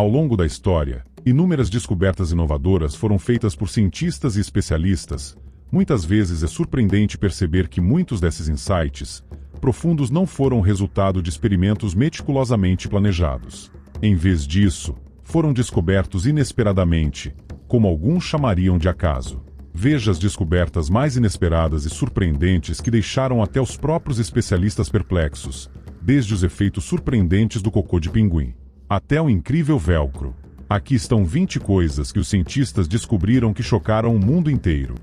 Ao longo da história, inúmeras descobertas inovadoras foram feitas por cientistas e especialistas. Muitas vezes é surpreendente perceber que muitos desses insights profundos não foram resultado de experimentos meticulosamente planejados. Em vez disso, foram descobertos inesperadamente, como alguns chamariam de acaso. Veja as descobertas mais inesperadas e surpreendentes que deixaram até os próprios especialistas perplexos, desde os efeitos surpreendentes do cocô de pinguim até o incrível velcro. Aqui estão 20 coisas que os cientistas descobriram que chocaram o mundo inteiro.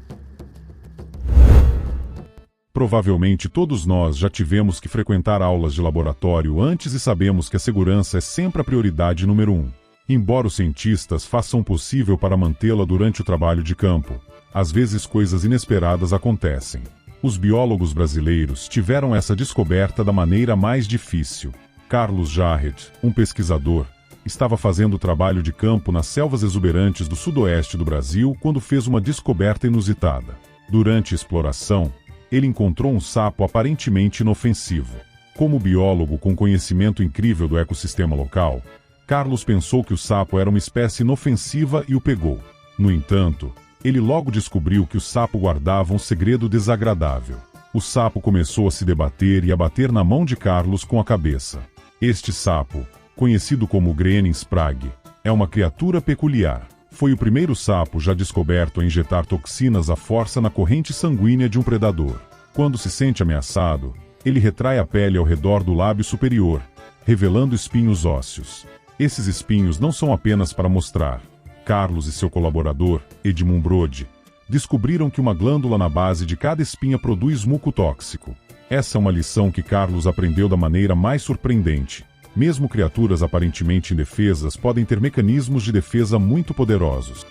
Provavelmente todos nós já tivemos que frequentar aulas de laboratório antes e sabemos que a segurança é sempre a prioridade número 1. Embora os cientistas façam o possível para mantê-la durante o trabalho de campo, às vezes coisas inesperadas acontecem. Os biólogos brasileiros tiveram essa descoberta da maneira mais difícil. Carlos Jarret, um pesquisador, estava fazendo trabalho de campo nas selvas exuberantes do sudoeste do Brasil quando fez uma descoberta inusitada. Durante a exploração, ele encontrou um sapo aparentemente inofensivo. Como biólogo com conhecimento incrível do ecossistema local, Carlos pensou que o sapo era uma espécie inofensiva e o pegou. No entanto, ele logo descobriu que o sapo guardava um segredo desagradável. O sapo começou a se debater e a bater na mão de Carlos com a cabeça. Este sapo, conhecido como Green Sprague, é uma criatura peculiar. Foi o primeiro sapo já descoberto a injetar toxinas à força na corrente sanguínea de um predador. Quando se sente ameaçado, ele retrai a pele ao redor do lábio superior, revelando espinhos ósseos. Esses espinhos não são apenas para mostrar. Carlos e seu colaborador, Edmund Brode, descobriram que uma glândula na base de cada espinha produz muco tóxico. Essa é uma lição que Carlos aprendeu da maneira mais surpreendente. Mesmo criaturas aparentemente indefesas podem ter mecanismos de defesa muito poderosos.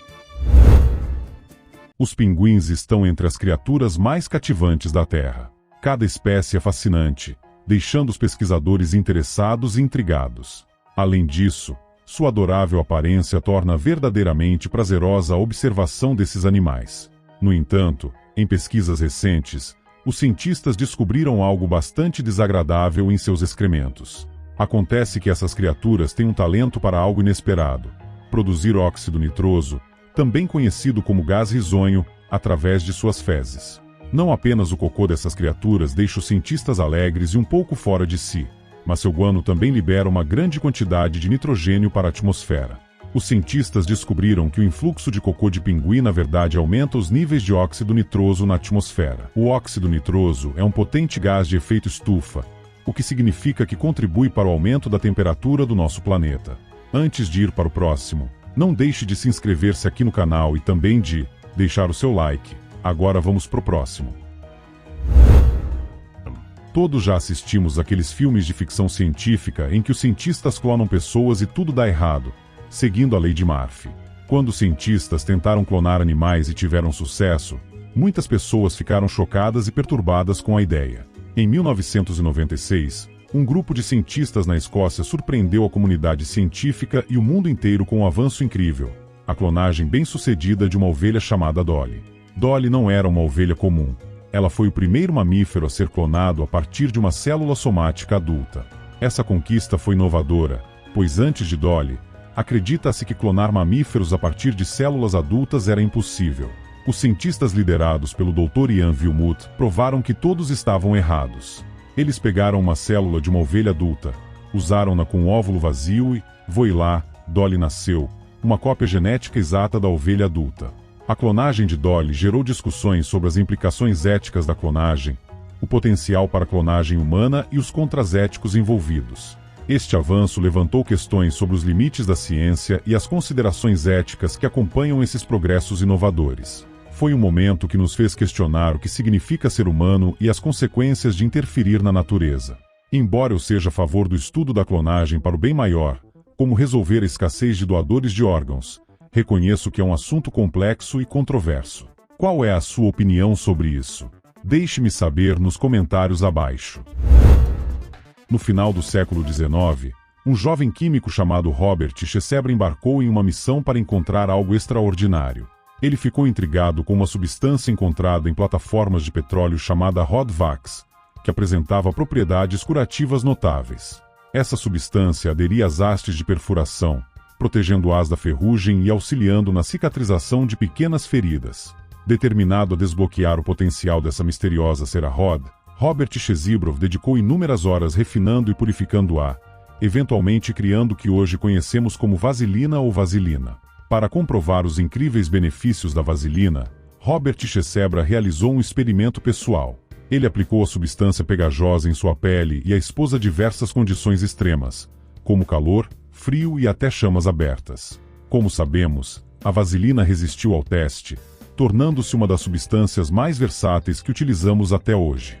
Os pinguins estão entre as criaturas mais cativantes da Terra. Cada espécie é fascinante, deixando os pesquisadores interessados e intrigados. Além disso, sua adorável aparência torna verdadeiramente prazerosa a observação desses animais. No entanto, em pesquisas recentes, os cientistas descobriram algo bastante desagradável em seus excrementos. Acontece que essas criaturas têm um talento para algo inesperado: produzir óxido nitroso, também conhecido como gás risonho, através de suas fezes. Não apenas o cocô dessas criaturas deixa os cientistas alegres e um pouco fora de si, mas seu guano também libera uma grande quantidade de nitrogênio para a atmosfera. Os cientistas descobriram que o influxo de cocô de pinguim na verdade aumenta os níveis de óxido nitroso na atmosfera. O óxido nitroso é um potente gás de efeito estufa, o que significa que contribui para o aumento da temperatura do nosso planeta. Antes de ir para o próximo, não deixe de se inscrever-se aqui no canal e também de deixar o seu like. Agora vamos pro próximo. Todos já assistimos aqueles filmes de ficção científica em que os cientistas clonam pessoas e tudo dá errado, seguindo a lei de Murphy. Quando os cientistas tentaram clonar animais e tiveram sucesso, muitas pessoas ficaram chocadas e perturbadas com a ideia. Em 1996, um grupo de cientistas na Escócia surpreendeu a comunidade científica e o mundo inteiro com um avanço incrível: a clonagem bem-sucedida de uma ovelha chamada Dolly. Dolly não era uma ovelha comum. Ela foi o primeiro mamífero a ser clonado a partir de uma célula somática adulta. Essa conquista foi inovadora, pois antes de Dolly, acredita-se que clonar mamíferos a partir de células adultas era impossível. Os cientistas liderados pelo Dr. Ian Wilmut provaram que todos estavam errados. Eles pegaram uma célula de uma ovelha adulta, usaram-na com um óvulo vazio e, voilá, Dolly nasceu, uma cópia genética exata da ovelha adulta. A clonagem de Dolly gerou discussões sobre as implicações éticas da clonagem, o potencial para a clonagem humana e os contras éticos envolvidos. Este avanço levantou questões sobre os limites da ciência e as considerações éticas que acompanham esses progressos inovadores. Foi um momento que nos fez questionar o que significa ser humano e as consequências de interferir na natureza. Embora eu seja a favor do estudo da clonagem para o bem maior, como resolver a escassez de doadores de órgãos, reconheço que é um assunto complexo e controverso. Qual é a sua opinião sobre isso? Deixe-me saber nos comentários abaixo. No final do século XIX, um jovem químico chamado Robert Chesebra embarcou em uma missão para encontrar algo extraordinário. Ele ficou intrigado com uma substância encontrada em plataformas de petróleo chamada Rodvax, que apresentava propriedades curativas notáveis. Essa substância aderia às hastes de perfuração, protegendo-as da ferrugem e auxiliando na cicatrização de pequenas feridas. Determinado a desbloquear o potencial dessa misteriosa cera Rod, Robert Chesebrov dedicou inúmeras horas refinando e purificando-a, eventualmente criando o que hoje conhecemos como vaselina ou vaselina. Para comprovar os incríveis benefícios da vaselina, Robert Chesebra realizou um experimento pessoal. Ele aplicou a substância pegajosa em sua pele e a expôs a diversas condições extremas, como calor, frio e até chamas abertas. Como sabemos, a vaselina resistiu ao teste, tornando-se uma das substâncias mais versáteis que utilizamos até hoje.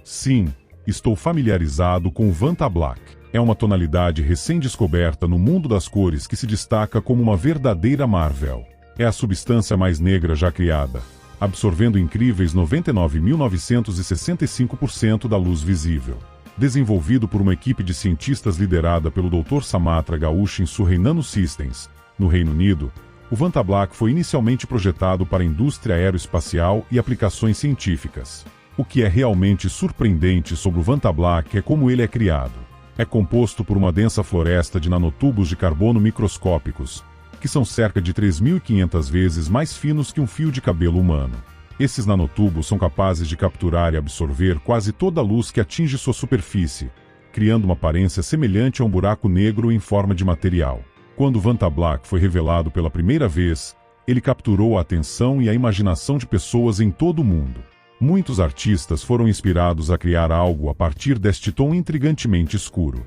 Sim, estou familiarizado com o Vanta Black. É uma tonalidade recém-descoberta no mundo das cores que se destaca como uma verdadeira Marvel. É a substância mais negra já criada, absorvendo incríveis 99.965% da luz visível. Desenvolvido por uma equipe de cientistas liderada pelo Dr. Samatra Gaushin Surrey Nanosystems, no Reino Unido, o Vanta Black foi inicialmente projetado para a indústria aeroespacial e aplicações científicas. O que é realmente surpreendente sobre o Vanta Black é como ele é criado. É composto por uma densa floresta de nanotubos de carbono microscópicos, que são cerca de 3.500 vezes mais finos que um fio de cabelo humano. Esses nanotubos são capazes de capturar e absorver quase toda a luz que atinge sua superfície, criando uma aparência semelhante a um buraco negro em forma de material. Quando o Vanta Black foi revelado pela primeira vez, ele capturou a atenção e a imaginação de pessoas em todo o mundo. Muitos artistas foram inspirados a criar algo a partir deste tom intrigantemente escuro.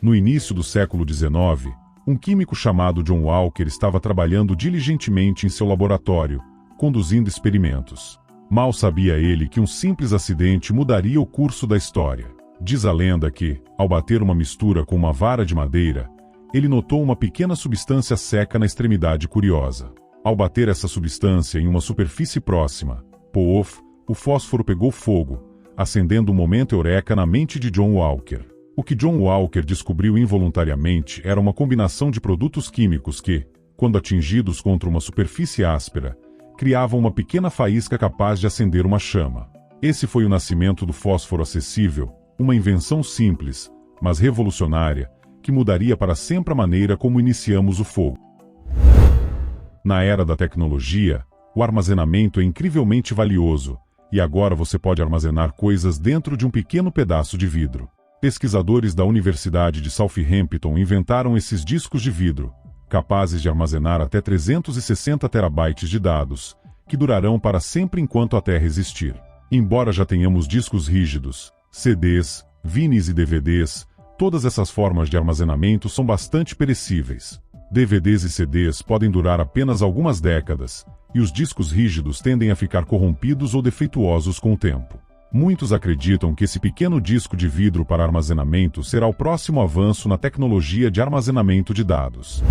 No início do século XIX, um químico chamado John Walker estava trabalhando diligentemente em seu laboratório, conduzindo experimentos. Mal sabia ele que um simples acidente mudaria o curso da história. Diz a lenda que, ao bater uma mistura com uma vara de madeira, ele notou uma pequena substância seca na extremidade curiosa. Ao bater essa substância em uma superfície próxima, pof, o fósforo pegou fogo, acendendo um momento eureka na mente de John Walker. O que John Walker descobriu involuntariamente era uma combinação de produtos químicos que, quando atingidos contra uma superfície áspera, criavam uma pequena faísca capaz de acender uma chama. Esse foi o nascimento do fósforo acessível, uma invenção simples, mas revolucionária, que mudaria para sempre a maneira como iniciamos o fogo. Na era da tecnologia, o armazenamento é incrivelmente valioso, e agora você pode armazenar coisas dentro de um pequeno pedaço de vidro. Pesquisadores da Universidade de Southampton inventaram esses discos de vidro, capazes de armazenar até 360 terabytes de dados, que durarão para sempre enquanto a Terra existir. Embora já tenhamos discos rígidos, CDs, vinis e DVDs, todas essas formas de armazenamento são bastante perecíveis. DVDs e CDs podem durar apenas algumas décadas, e os discos rígidos tendem a ficar corrompidos ou defeituosos com o tempo. Muitos acreditam que esse pequeno disco de vidro para armazenamento será o próximo avanço na tecnologia de armazenamento de dados.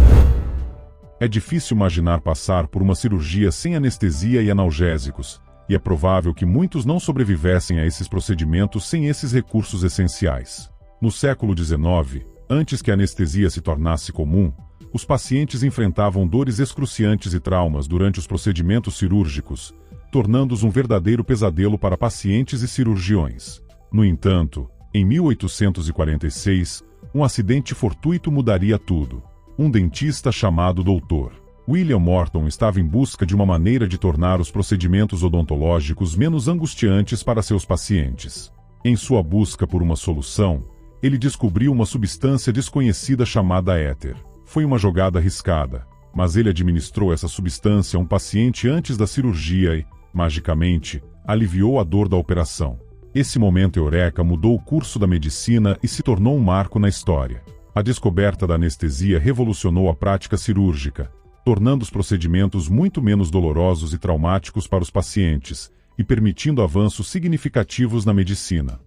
É difícil imaginar passar por uma cirurgia sem anestesia e analgésicos, e é provável que muitos não sobrevivessem a esses procedimentos sem esses recursos essenciais. No século XIX, antes que a anestesia se tornasse comum, os pacientes enfrentavam dores excruciantes e traumas durante os procedimentos cirúrgicos, tornando-os um verdadeiro pesadelo para pacientes e cirurgiões. No entanto, em 1846, um acidente fortuito mudaria tudo. Um dentista chamado Dr. William Morton estava em busca de uma maneira de tornar os procedimentos odontológicos menos angustiantes para seus pacientes. Em sua busca por uma solução, ele descobriu uma substância desconhecida chamada éter. Foi uma jogada arriscada, mas ele administrou essa substância a um paciente antes da cirurgia e, magicamente, aliviou a dor da operação. Esse momento eureka mudou o curso da medicina e se tornou um marco na história. A descoberta da anestesia revolucionou a prática cirúrgica, tornando os procedimentos muito menos dolorosos e traumáticos para os pacientes, e permitindo avanços significativos na medicina.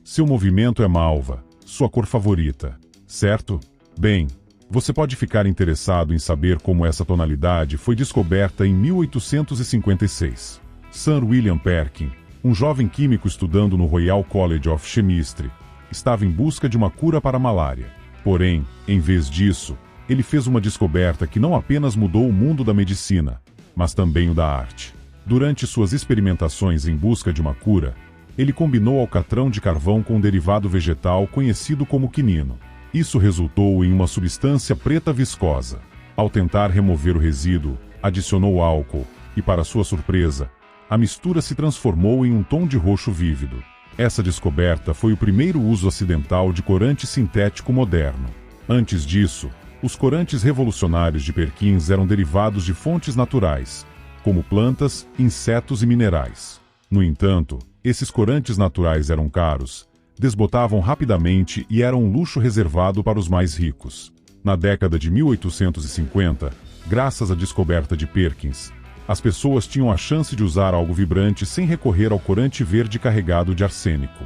Seu movimento é malva, sua cor favorita, certo? Bem, você pode ficar interessado em saber como essa tonalidade foi descoberta em 1856. Sir William Perkin, um jovem químico estudando no Royal College of Chemistry, estava em busca de uma cura para a malária. Porém, em vez disso, ele fez uma descoberta que não apenas mudou o mundo da medicina, mas também o da arte. Durante suas experimentações em busca de uma cura, ele combinou alcatrão de carvão com um derivado vegetal conhecido como quinino. Isso resultou em uma substância preta viscosa. Ao tentar remover o resíduo, adicionou álcool e, para sua surpresa, a mistura se transformou em um tom de roxo vívido. Essa descoberta foi o primeiro uso acidental de corante sintético moderno. Antes disso, os corantes revolucionários de Perkins eram derivados de fontes naturais, como plantas, insetos e minerais. No entanto, esses corantes naturais eram caros, desbotavam rapidamente e eram um luxo reservado para os mais ricos. Na década de 1850, graças à descoberta de Perkins, as pessoas tinham a chance de usar algo vibrante sem recorrer ao corante verde carregado de arsênico.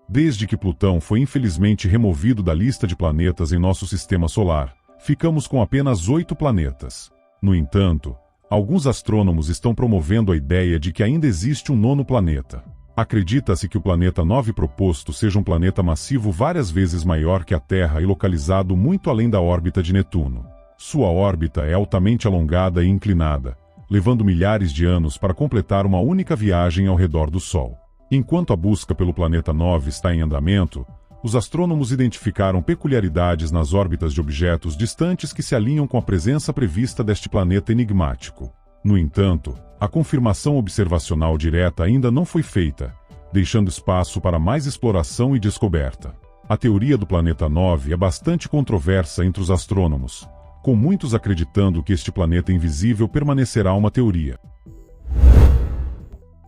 Desde que Plutão foi infelizmente removido da lista de planetas em nosso sistema solar, ficamos com apenas 8 planetas. No entanto, alguns astrônomos estão promovendo a ideia de que ainda existe um 9º planeta. Acredita-se que o planeta 9 proposto seja um planeta massivo várias vezes maior que a Terra e localizado muito além da órbita de Netuno. Sua órbita é altamente alongada e inclinada, levando milhares de anos para completar uma única viagem ao redor do Sol. Enquanto a busca pelo planeta 9 está em andamento, os astrônomos identificaram peculiaridades nas órbitas de objetos distantes que se alinham com a presença prevista deste planeta enigmático. No entanto, a confirmação observacional direta ainda não foi feita, deixando espaço para mais exploração e descoberta. A teoria do planeta 9 é bastante controversa entre os astrônomos, com muitos acreditando que este planeta invisível permanecerá uma teoria.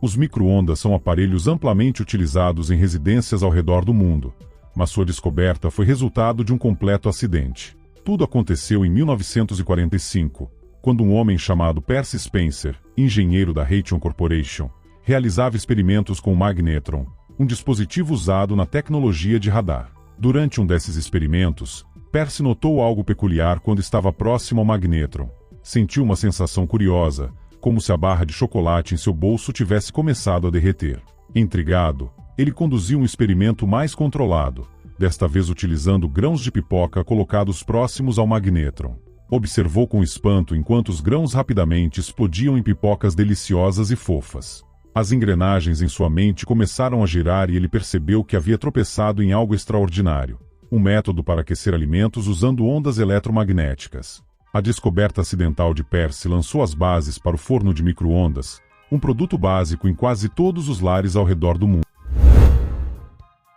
Os micro-ondas são aparelhos amplamente utilizados em residências ao redor do mundo, mas sua descoberta foi resultado de um completo acidente. Tudo aconteceu em 1945, quando um homem chamado Percy Spencer, engenheiro da Raytheon Corporation, realizava experimentos com o magnetron, um dispositivo usado na tecnologia de radar. Durante um desses experimentos, Percy notou algo peculiar quando estava próximo ao magnetron. Sentiu uma sensação curiosa, como se a barra de chocolate em seu bolso tivesse começado a derreter. Intrigado, ele conduziu um experimento mais controlado, desta vez utilizando grãos de pipoca colocados próximos ao magnetron. Observou com espanto enquanto os grãos rapidamente explodiam em pipocas deliciosas e fofas. As engrenagens em sua mente começaram a girar e ele percebeu que havia tropeçado em algo extraordinário. Um método para aquecer alimentos usando ondas eletromagnéticas. A descoberta acidental de Percy lançou as bases para o forno de micro-ondas, um produto básico em quase todos os lares ao redor do mundo.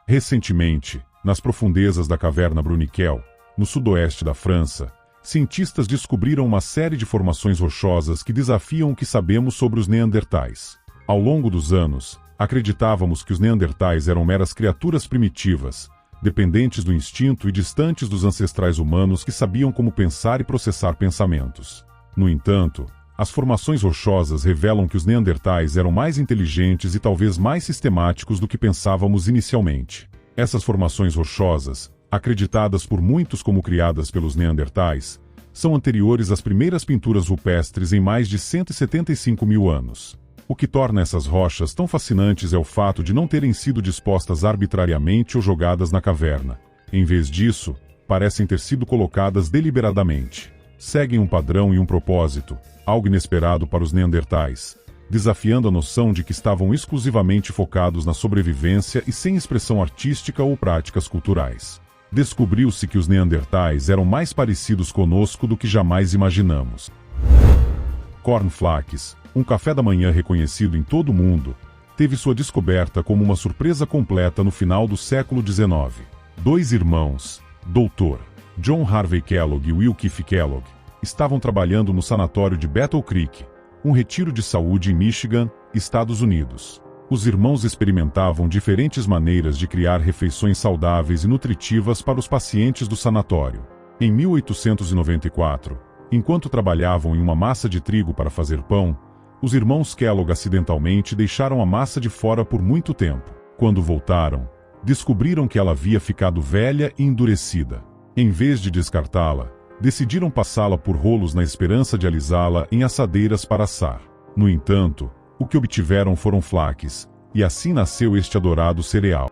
Recentemente, nas profundezas da caverna Bruniquel, no sudoeste da França, cientistas descobriram uma série de formações rochosas que desafiam o que sabemos sobre os neandertais. Ao longo dos anos, acreditávamos que os neandertais eram meras criaturas primitivas, dependentes do instinto e distantes dos ancestrais humanos que sabiam como pensar e processar pensamentos. No entanto, as formações rochosas revelam que os neandertais eram mais inteligentes e talvez mais sistemáticos do que pensávamos inicialmente. Essas formações rochosas, acreditadas por muitos como criadas pelos neandertais, são anteriores às primeiras pinturas rupestres em mais de 175 mil anos. O que torna essas rochas tão fascinantes é o fato de não terem sido dispostas arbitrariamente ou jogadas na caverna. Em vez disso, parecem ter sido colocadas deliberadamente. Seguem um padrão e um propósito, algo inesperado para os neandertais, desafiando a noção de que estavam exclusivamente focados na sobrevivência e sem expressão artística ou práticas culturais. Descobriu-se que os neandertais eram mais parecidos conosco do que jamais imaginamos. Cornflakes, um café da manhã reconhecido em todo o mundo, teve sua descoberta como uma surpresa completa no final do século XIX. Dois irmãos, Dr. John Harvey Kellogg e Will Keith Kellogg, estavam trabalhando no sanatório de Battle Creek, um retiro de saúde em Michigan, Estados Unidos. Os irmãos experimentavam diferentes maneiras de criar refeições saudáveis e nutritivas para os pacientes do sanatório. Em 1894, enquanto trabalhavam em uma massa de trigo para fazer pão, os irmãos Kellogg acidentalmente deixaram a massa de fora por muito tempo. Quando voltaram, descobriram que ela havia ficado velha e endurecida. Em vez de descartá-la, decidiram passá-la por rolos na esperança de alisá-la em assadeiras para assar. No entanto, o que obtiveram foram flakes, e assim nasceu este adorado cereal.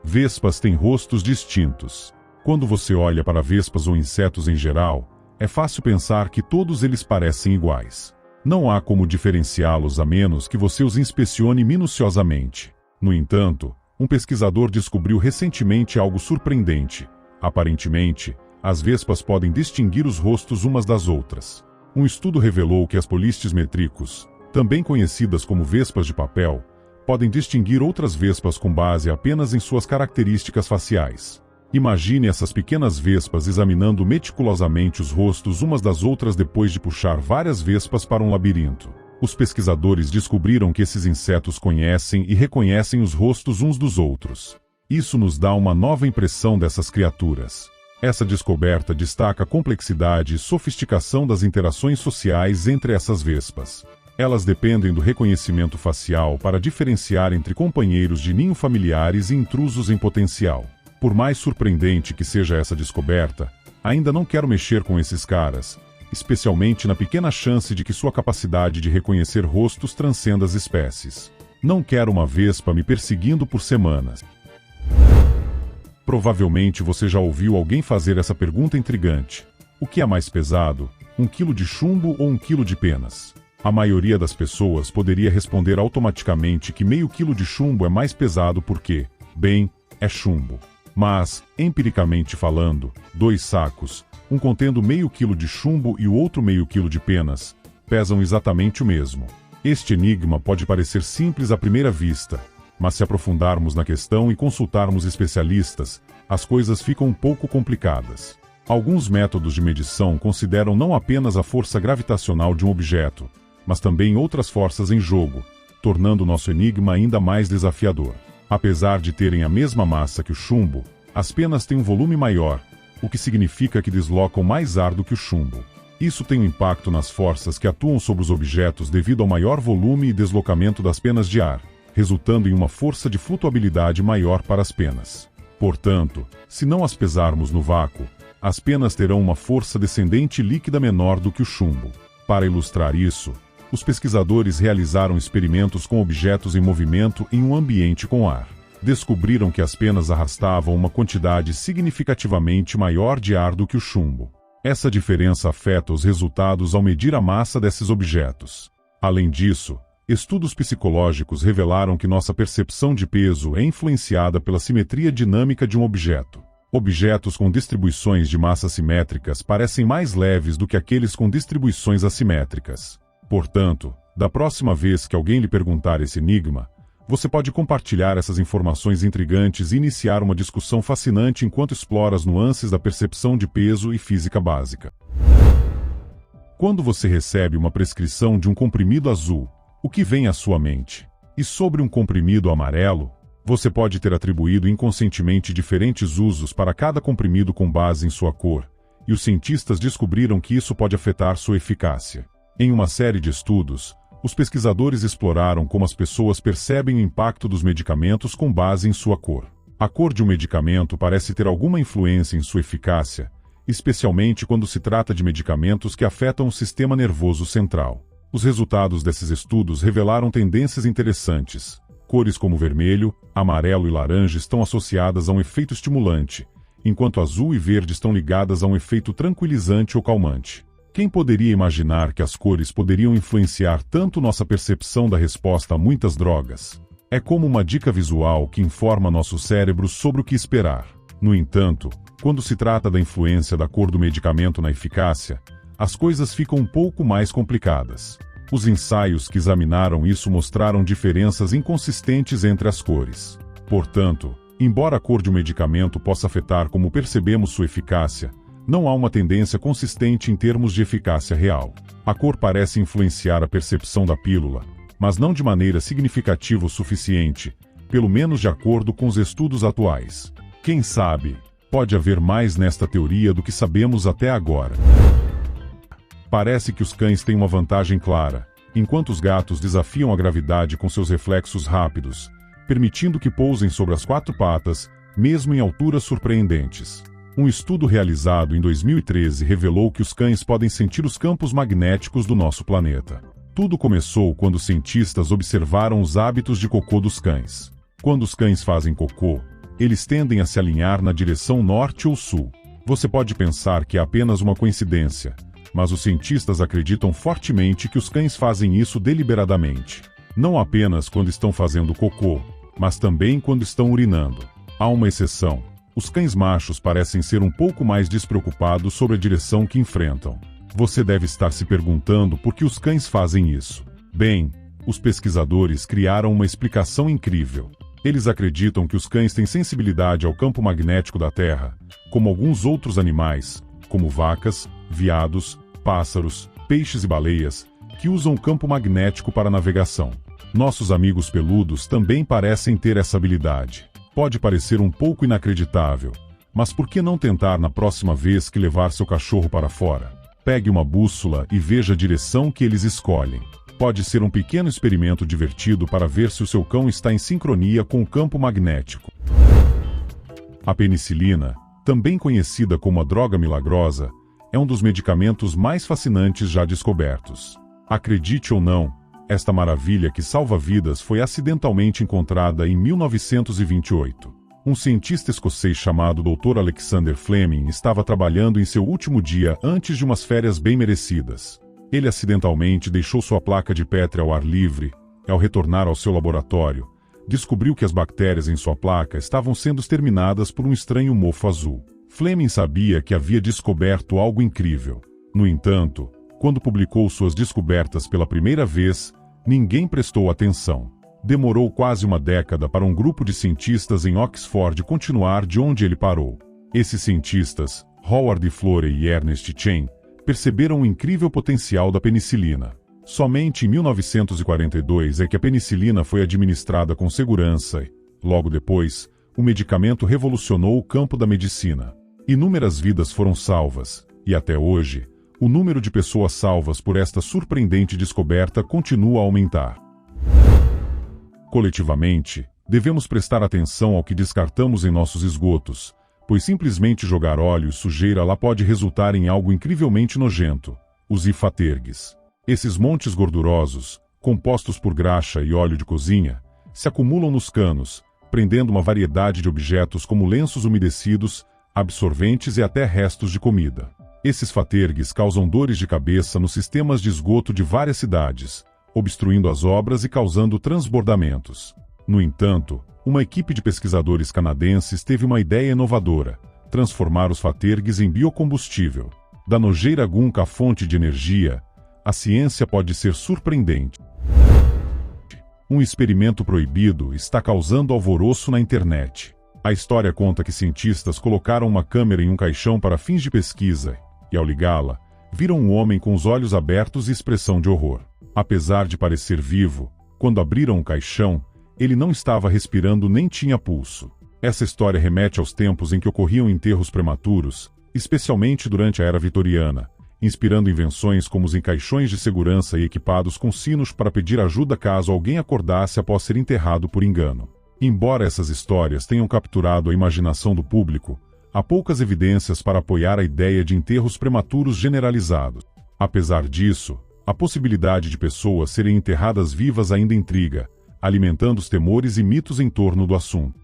Vespas têm rostos distintos. Quando você olha para vespas ou insetos em geral, é fácil pensar que todos eles parecem iguais. Não há como diferenciá-los a menos que você os inspecione minuciosamente. No entanto, Um pesquisador descobriu recentemente algo surpreendente. Aparentemente, as vespas podem distinguir os rostos umas das outras. Um estudo revelou que as Polistes metricus, também conhecidas como vespas de papel, podem distinguir outras vespas com base apenas em suas características faciais. Imagine essas pequenas vespas examinando meticulosamente os rostos umas das outras depois de puxar várias vespas para um labirinto. Os pesquisadores descobriram que esses insetos conhecem e reconhecem os rostos uns dos outros. Isso nos dá uma nova impressão dessas criaturas. Essa descoberta destaca a complexidade e sofisticação das interações sociais entre essas vespas. Elas dependem do reconhecimento facial para diferenciar entre companheiros de ninho familiares e intrusos em potencial. Por mais surpreendente que seja essa descoberta, ainda não quero mexer com esses caras, especialmente na pequena chance de que sua capacidade de reconhecer rostos transcenda as espécies. Não quero uma vespa me perseguindo por semanas. Provavelmente você já ouviu alguém fazer essa pergunta intrigante. O que é mais pesado, 1 quilo de chumbo ou 1 quilo de penas? A maioria das pessoas poderia responder automaticamente que meio quilo de chumbo é mais pesado porque, bem, é chumbo. Mas, empiricamente falando, 2 sacos, um contendo meio quilo de chumbo e o outro meio quilo de penas, pesam exatamente o mesmo. Este enigma pode parecer simples à primeira vista, mas se aprofundarmos na questão e consultarmos especialistas, as coisas ficam um pouco complicadas. Alguns métodos de medição consideram não apenas a força gravitacional de um objeto, mas também outras forças em jogo, tornando nosso enigma ainda mais desafiador. Apesar de terem a mesma massa que o chumbo, as penas têm um volume maior, o que significa que deslocam mais ar do que o chumbo. Isso tem um impacto nas forças que atuam sobre os objetos devido ao maior volume e deslocamento das penas de ar, resultando em uma força de flutuabilidade maior para as penas. Portanto, se não as pesarmos no vácuo, as penas terão uma força descendente líquida menor do que o chumbo. Para ilustrar isso, os pesquisadores realizaram experimentos com objetos em movimento em um ambiente com ar. Descobriram que as penas arrastavam uma quantidade significativamente maior de ar do que o chumbo. Essa diferença afeta os resultados ao medir a massa desses objetos. Além disso, estudos psicológicos revelaram que nossa percepção de peso é influenciada pela simetria dinâmica de um objeto. Objetos com distribuições de massa simétricas parecem mais leves do que aqueles com distribuições assimétricas. Portanto, da próxima vez que alguém lhe perguntar esse enigma, você pode compartilhar essas informações intrigantes e iniciar uma discussão fascinante enquanto explora as nuances da percepção de peso e física básica. Quando você recebe uma prescrição de um comprimido azul, o que vem à sua mente? E sobre um comprimido amarelo? Você pode ter atribuído inconscientemente diferentes usos para cada comprimido com base em sua cor, e os cientistas descobriram que isso pode afetar sua eficácia. Em uma série de estudos, os pesquisadores exploraram como as pessoas percebem o impacto dos medicamentos com base em sua cor. A cor de um medicamento parece ter alguma influência em sua eficácia, especialmente quando se trata de medicamentos que afetam o sistema nervoso central. Os resultados desses estudos revelaram tendências interessantes. Cores como vermelho, amarelo e laranja estão associadas a um efeito estimulante, enquanto azul e verde estão ligadas a um efeito tranquilizante ou calmante. Quem poderia imaginar que as cores poderiam influenciar tanto nossa percepção da resposta a muitas drogas? É como uma dica visual que informa nosso cérebro sobre o que esperar. No entanto, quando se trata da influência da cor do medicamento na eficácia, as coisas ficam um pouco mais complicadas. Os ensaios que examinaram isso mostraram diferenças inconsistentes entre as cores. Portanto, embora a cor de um medicamento possa afetar como percebemos sua eficácia, não há uma tendência consistente em termos de eficácia real. A cor parece influenciar a percepção da pílula, mas não de maneira significativa o suficiente, pelo menos de acordo com os estudos atuais. Quem sabe, pode haver mais nesta teoria do que sabemos até agora. Parece que os cães têm uma vantagem clara, enquanto os gatos desafiam a gravidade com seus reflexos rápidos, permitindo que pousem sobre as 4 patas, mesmo em alturas surpreendentes. Um estudo realizado em 2013 revelou que os cães podem sentir os campos magnéticos do nosso planeta. Tudo começou quando cientistas observaram os hábitos de cocô dos cães. Quando os cães fazem cocô, eles tendem a se alinhar na direção norte ou sul. Você pode pensar que é apenas uma coincidência, mas os cientistas acreditam fortemente que os cães fazem isso deliberadamente. Não apenas quando estão fazendo cocô, mas também quando estão urinando. Há uma exceção. Os cães machos parecem ser um pouco mais despreocupados sobre a direção que enfrentam. Você deve estar se perguntando por que os cães fazem isso. Bem, os pesquisadores criaram uma explicação incrível. Eles acreditam que os cães têm sensibilidade ao campo magnético da Terra, como alguns outros animais, como vacas, veados, pássaros, peixes e baleias, que usam o campo magnético para navegação. Nossos amigos peludos também parecem ter essa habilidade. Pode parecer um pouco inacreditável, mas por que não tentar na próxima vez que levar seu cachorro para fora? Pegue uma bússola e veja a direção que eles escolhem. Pode ser um pequeno experimento divertido para ver se o seu cão está em sincronia com o campo magnético. A penicilina, também conhecida como a droga milagrosa, é um dos medicamentos mais fascinantes já descobertos. Acredite ou não, esta maravilha que salva vidas foi acidentalmente encontrada em 1928. Um cientista escocês chamado Dr. Alexander Fleming estava trabalhando em seu último dia antes de umas férias bem merecidas. Ele acidentalmente deixou sua placa de Petri ao ar livre e, ao retornar ao seu laboratório, descobriu que as bactérias em sua placa estavam sendo exterminadas por um estranho mofo azul. Fleming sabia que havia descoberto algo incrível. No entanto, quando publicou suas descobertas pela primeira vez, ninguém prestou atenção. Demorou quase uma década para um grupo de cientistas em Oxford continuar de onde ele parou. Esses cientistas, Howard Florey e Ernest Chain, perceberam o incrível potencial da penicilina. Somente em 1942 é que a penicilina foi administrada com segurança e, logo depois, o medicamento revolucionou o campo da medicina. Inúmeras vidas foram salvas, e até hoje, o número de pessoas salvas por esta surpreendente descoberta continua a aumentar. Coletivamente, devemos prestar atenção ao que descartamos em nossos esgotos, pois simplesmente jogar óleo e sujeira lá pode resultar em algo incrivelmente nojento: os ifatergues. Esses montes gordurosos, compostos por graxa e óleo de cozinha, se acumulam nos canos, prendendo uma variedade de objetos como lenços umedecidos, absorventes e até restos de comida. Esses fatergues causam dores de cabeça nos sistemas de esgoto de várias cidades, obstruindo as obras e causando transbordamentos. No entanto, uma equipe de pesquisadores canadenses teve uma ideia inovadora: transformar os fatergues em biocombustível. Da nojeira gunca à fonte de energia, a ciência pode ser surpreendente. Um experimento proibido está causando alvoroço na internet. A história conta que cientistas colocaram uma câmera em um caixão para fins de pesquisa, e ao ligá-la, viram um homem com os olhos abertos e expressão de horror. Apesar de parecer vivo, quando abriram o caixão, ele não estava respirando nem tinha pulso. Essa história remete aos tempos em que ocorriam enterros prematuros, especialmente durante a Era Vitoriana, inspirando invenções como os encaixões de segurança e equipados com sinos para pedir ajuda caso alguém acordasse após ser enterrado por engano. Embora essas histórias tenham capturado a imaginação do público, há poucas evidências para apoiar a ideia de enterros prematuros generalizados. Apesar disso, a possibilidade de pessoas serem enterradas vivas ainda intriga, alimentando os temores e mitos em torno do assunto.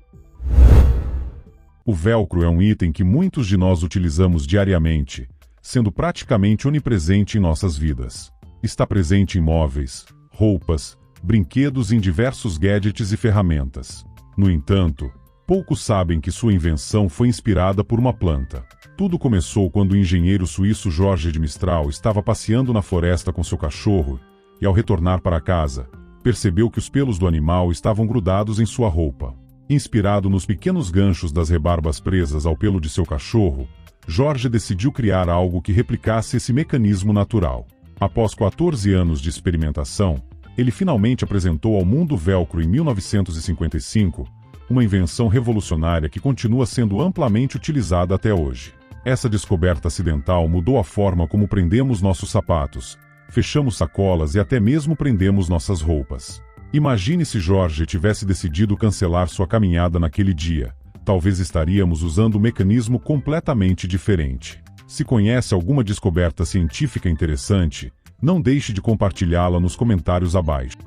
O velcro é um item que muitos de nós utilizamos diariamente, sendo praticamente onipresente em nossas vidas. Está presente em móveis, roupas, brinquedos e em diversos gadgets e ferramentas. No entanto, poucos sabem que sua invenção foi inspirada por uma planta. Tudo começou quando o engenheiro suíço Jorge de Mistral estava passeando na floresta com seu cachorro e, ao retornar para casa, percebeu que os pelos do animal estavam grudados em sua roupa. Inspirado nos pequenos ganchos das rebarbas presas ao pelo de seu cachorro, Jorge decidiu criar algo que replicasse esse mecanismo natural. Após 14 anos de experimentação, ele finalmente apresentou ao mundo o velcro em 1955, uma invenção revolucionária que continua sendo amplamente utilizada até hoje. Essa descoberta acidental mudou a forma como prendemos nossos sapatos, fechamos sacolas e até mesmo prendemos nossas roupas. Imagine se Jorge tivesse decidido cancelar sua caminhada naquele dia. Talvez estaríamos usando um mecanismo completamente diferente. Se conhece alguma descoberta científica interessante, não deixe de compartilhá-la nos comentários abaixo.